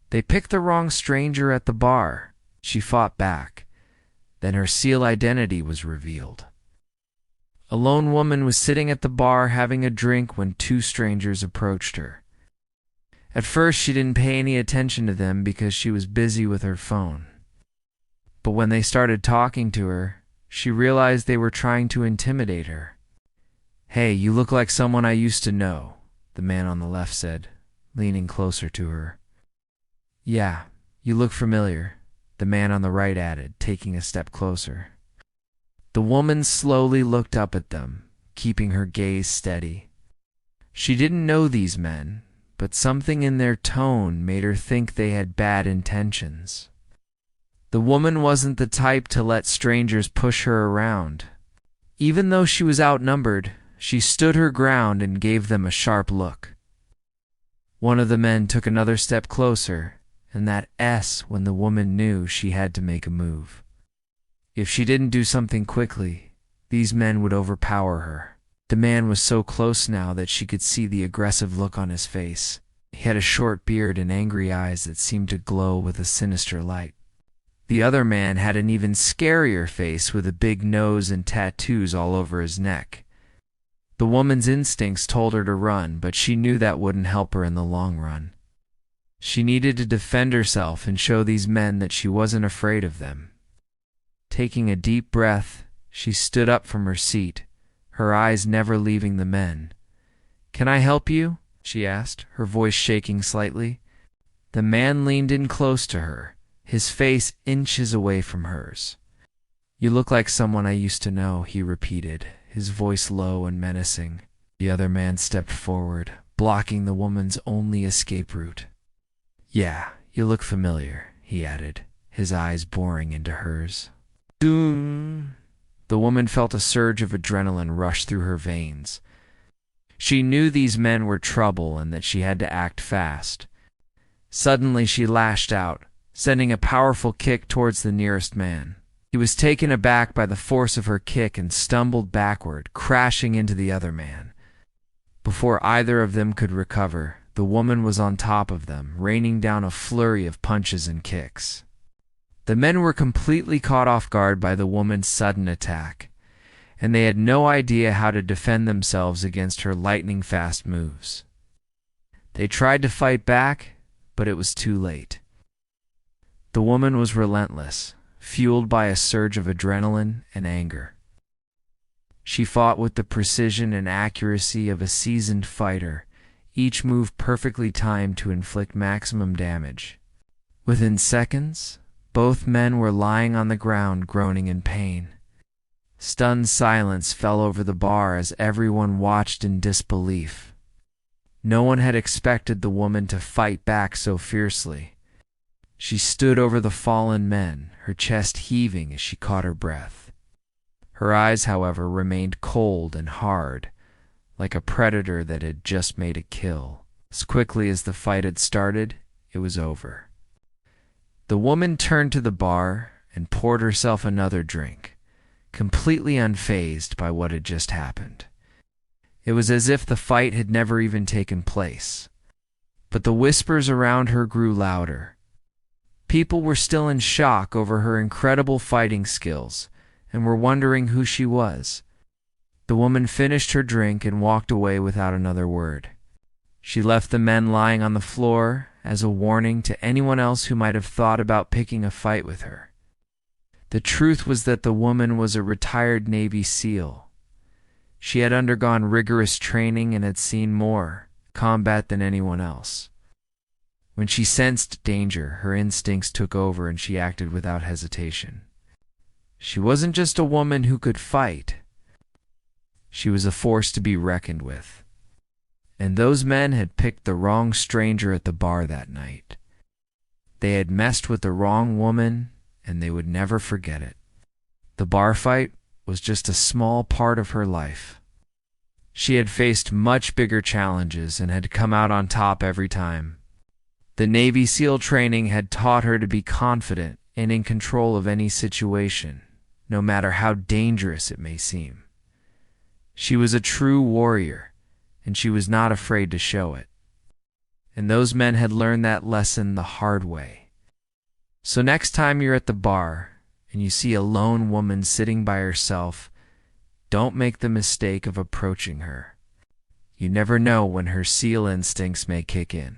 They picked the wrong stranger at the bar. She fought back. Then her SEAL identity was revealed. A lone woman was sitting at the bar having a drink when two strangers approached her. At first, she didn't pay any attention to them because she was busy with her phone. But when they started talking to her, she realized they were trying to intimidate her. "Hey, you look like someone I used to know," the man on the left said, leaning closer to her. "Yeah, you look familiar," the man on the right added, taking a step closer. The woman slowly looked up at them, keeping her gaze steady. She didn't know these men, but something in their tone made her think they had bad intentions. The woman wasn't the type to let strangers push her around. Even though she was outnumbered, she stood her ground and gave them a sharp look. One of the men took another step closer, and that S when the woman knew she had to make a move. If she didn't do something quickly, these men would overpower her. The man was so close now that she could see the aggressive look on his face. He had a short beard and angry eyes that seemed to glow with a sinister light. The other man had an even scarier face with a big nose and tattoos all over his neck. The woman's instincts told her to run, but she knew that wouldn't help her in the long run. She needed to defend herself and show these men that she wasn't afraid of them. Taking a deep breath, she stood up from her seat, her eyes never leaving the men. "Can I help you?" she asked, her voice shaking slightly. The man leaned in close to her, his face inches away from hers. "You look like someone I used to know," he repeated, his voice low and menacing. The other man stepped forward, blocking the woman's only escape route. "Yeah, you look familiar," he added, his eyes boring into hers. Doom! The woman felt a surge of adrenaline rush through her veins. She knew these men were trouble and that she had to act fast. Suddenly she lashed out, sending a powerful kick towards the nearest man. He was taken aback by the force of her kick and stumbled backward, crashing into the other man. Before either of them could recover, the woman was on top of them, raining down a flurry of punches and kicks. The men were completely caught off guard by the woman's sudden attack, and they had no idea how to defend themselves against her lightning-fast moves. They tried to fight back, but it was too late. The woman was relentless, fueled by a surge of adrenaline and anger. She fought with the precision and accuracy of a seasoned fighter, each move perfectly timed to inflict maximum damage. Within seconds, both men were lying on the ground groaning in pain. Stunned silence fell over the bar as everyone watched in disbelief. No one had expected the woman to fight back so fiercely. She stood over the fallen men, her chest heaving as she caught her breath. Her eyes, however, remained cold and hard, like a predator that had just made a kill. As quickly as the fight had started, it was over. The woman turned to the bar and poured herself another drink, completely unfazed by what had just happened. It was as if the fight had never even taken place. But the whispers around her grew louder. People were still in shock over her incredible fighting skills and were wondering who she was. The woman finished her drink and walked away without another word. She left the men lying on the floor as a warning to anyone else who might have thought about picking a fight with her. The truth was that the woman was a retired Navy SEAL. She had undergone rigorous training and had seen more combat than anyone else. When she sensed danger, her instincts took over and she acted without hesitation. She wasn't just a woman who could fight. She was a force to be reckoned with. And those men had picked the wrong stranger at the bar that night. They had messed with the wrong woman, and they would never forget it. The bar fight was just a small part of her life. She had faced much bigger challenges and had come out on top every time. The Navy SEAL training had taught her to be confident and in control of any situation, no matter how dangerous it may seem. She was a true warrior, and she was not afraid to show it. and those men had learned that lesson the hard way. So next time you're at the bar and you see a lone woman sitting by herself, don't make the mistake of approaching her. You never know when her seal instincts may kick in.